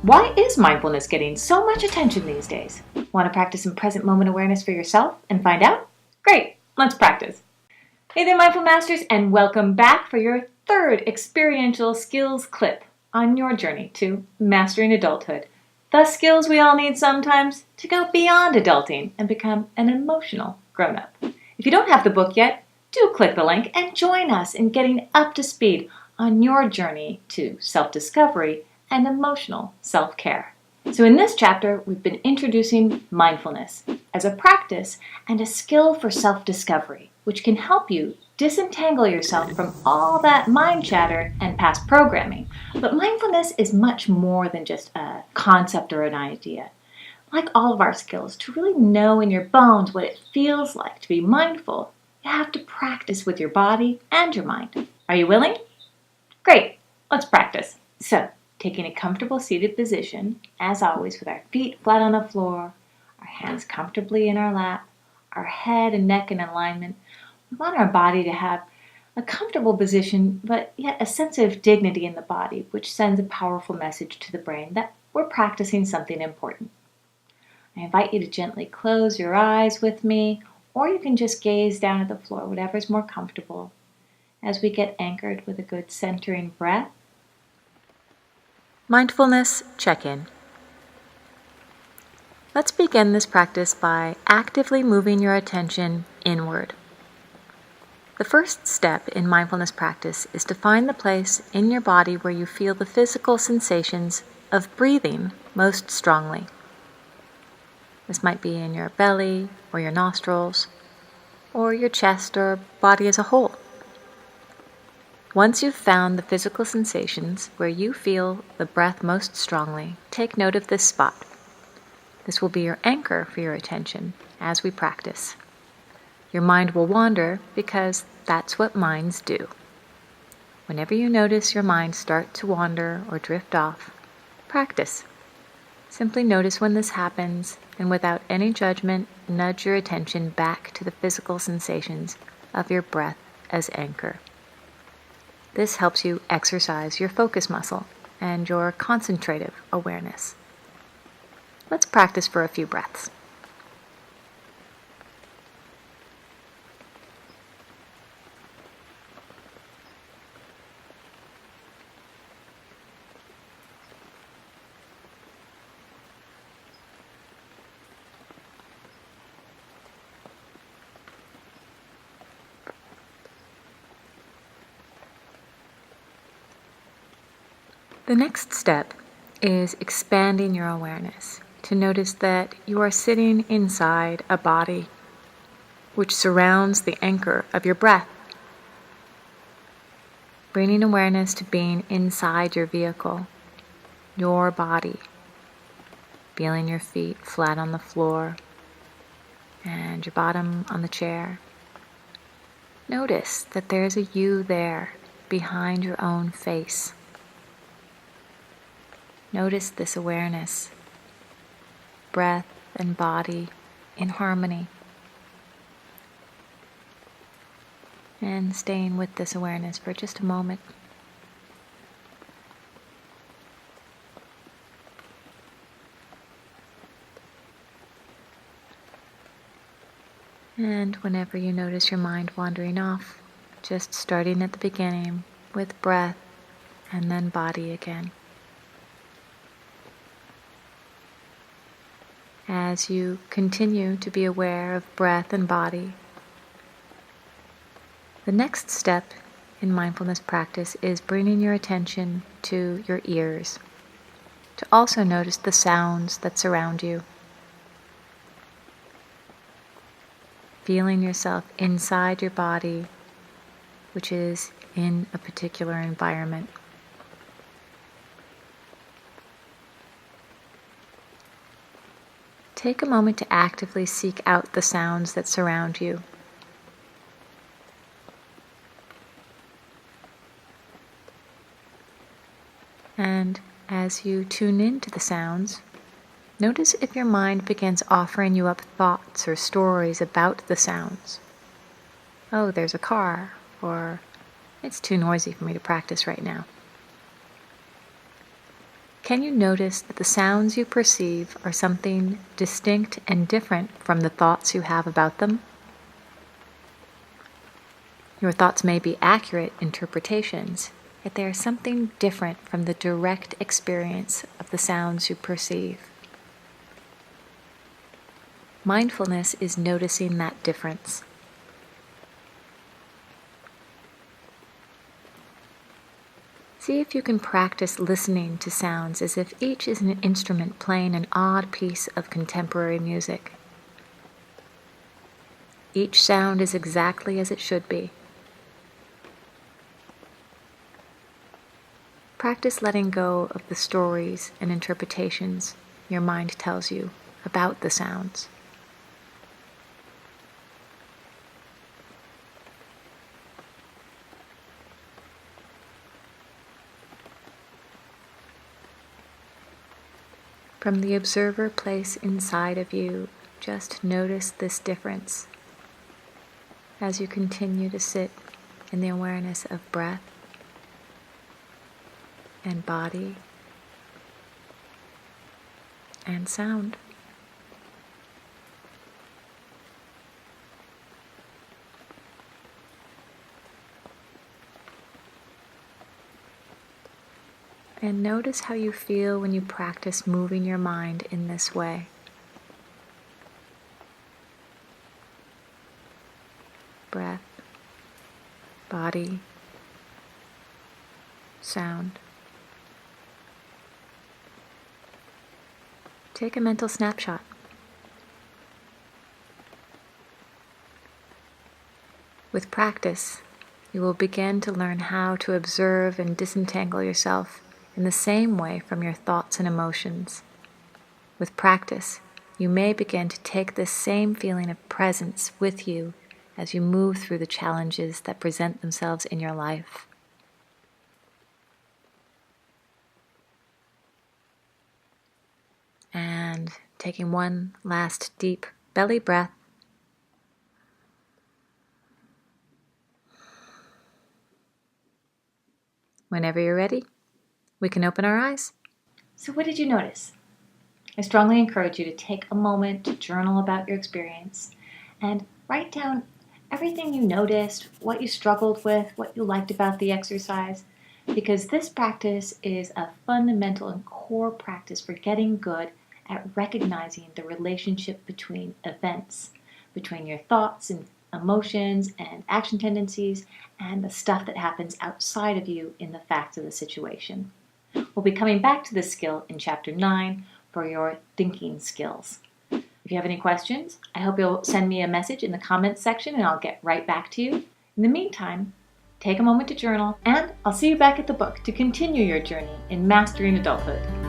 Why is mindfulness getting so much attention these days? Want to practice some present moment awareness for yourself and find out? Great, let's practice. Hey there, Mindful Masters, and welcome back for your third experiential skills clip on your journey to mastering adulthood. The skills we all need sometimes to go beyond adulting and become an emotional grown-up. If you don't have the book yet, do click the link and join us in getting up to speed on your journey to self-discovery and emotional self-care. So in this chapter, we've been introducing mindfulness as a practice and a skill for self-discovery, which can help you disentangle yourself from all that mind chatter and past programming. But mindfulness is much more than just a concept or an idea. Like all of our skills, to really know in your bones what it feels like to be mindful, you have to practice with your body and your mind. Are you willing? Great, let's practice. So, taking a comfortable seated position, as always, with our feet flat on the floor, our hands comfortably in our lap, our head and neck in alignment. We want our body to have a comfortable position, but yet a sense of dignity in the body, which sends a powerful message to the brain that we're practicing something important. I invite you to gently close your eyes with me, or you can just gaze down at the floor, whatever's more comfortable, as we get anchored with a good centering breath. Mindfulness check-in. Let's begin this practice by actively moving your attention inward. The first step in mindfulness practice is to find the place in your body where you feel the physical sensations of breathing most strongly. This might be in your belly or your nostrils, or your chest or body as a whole. Once you've found the physical sensations where you feel the breath most strongly, take note of this spot. This will be your anchor for your attention as we practice. Your mind will wander because that's what minds do. Whenever you notice your mind start to wander or drift off, practice. Simply notice when this happens and without any judgment, nudge your attention back to the physical sensations of your breath as anchor. This helps you exercise your focus muscle and your concentrative awareness. Let's practice for a few breaths. The next step is expanding your awareness to notice that you are sitting inside a body which surrounds the anchor of your breath. Bringing awareness to being inside your vehicle, your body, feeling your feet flat on the floor and your bottom on the chair. Notice that there's a you there behind your own face. Notice this awareness, breath and body in harmony, and staying with this awareness for just a moment. And whenever you notice your mind wandering off, just starting at the beginning with breath and then body again. As you continue to be aware of breath and body, the next step in mindfulness practice is bringing your attention to your ears, to also notice the sounds that surround you. Feeling yourself inside your body, which is in a particular environment. Take a moment to actively seek out the sounds that surround you. And as you tune into the sounds, notice if your mind begins offering you up thoughts or stories about the sounds. Oh, there's a car, or it's too noisy for me to practice right now. Can you notice that the sounds you perceive are something distinct and different from the thoughts you have about them? Your thoughts may be accurate interpretations, yet they are something different from the direct experience of the sounds you perceive. Mindfulness is noticing that difference. See if you can practice listening to sounds as if each is an instrument playing an odd piece of contemporary music. Each sound is exactly as it should be. Practice letting go of the stories and interpretations your mind tells you about the sounds. From the observer place inside of you, just notice this difference as you continue to sit in the awareness of breath and body and sound. And notice how you feel when you practice moving your mind in this way. Breath, body, sound. Take a mental snapshot. With practice, you will begin to learn how to observe and disentangle yourself in the same way from your thoughts and emotions. With practice, you may begin to take this same feeling of presence with you as you move through the challenges that present themselves in your life. And taking one last deep belly breath. Whenever you're ready, we can open our eyes. So what did you notice? I strongly encourage you to take a moment to journal about your experience and write down everything you noticed, what you struggled with, what you liked about the exercise, because this practice is a fundamental and core practice for getting good at recognizing the relationship between events, between your thoughts and emotions and action tendencies and the stuff that happens outside of you in the facts of the situation. We'll be coming back to this skill in Chapter 9 for your thinking skills. If you have any questions, I hope you'll send me a message in the comments section and I'll get right back to you. In the meantime, take a moment to journal, and I'll see you back at the book to continue your journey in mastering adulthood.